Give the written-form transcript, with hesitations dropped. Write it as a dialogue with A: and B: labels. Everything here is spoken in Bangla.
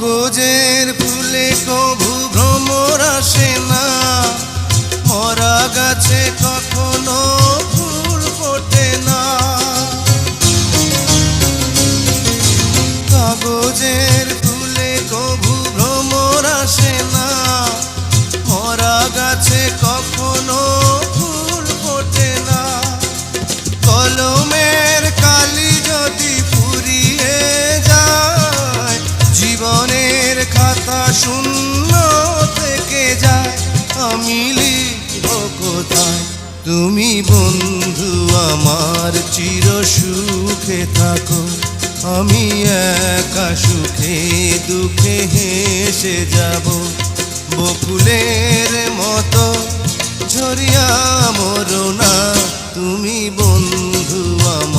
A: কাগজের ফুলে কভু ভ্রমর আসে না, মরা গাছে কখনো ফুল ফোটে না। কাগজের ফুলে কভু ভ্রমর আসে না, মরা গাছে কখনো ফুল ফোটে না। কলমের কালি যদি ফুরিয়ে যায়, জীবনের খাতা শূন্য থেকে যায়। আমি লিখব কোথায়, তুমি বন্ধু আমার চির সুখে থাকো। আমি একা সুখে দুঃখে হেসে যাব, বকুলের মতো ঝরিয়া মরো না তুমি বন্ধু আমার।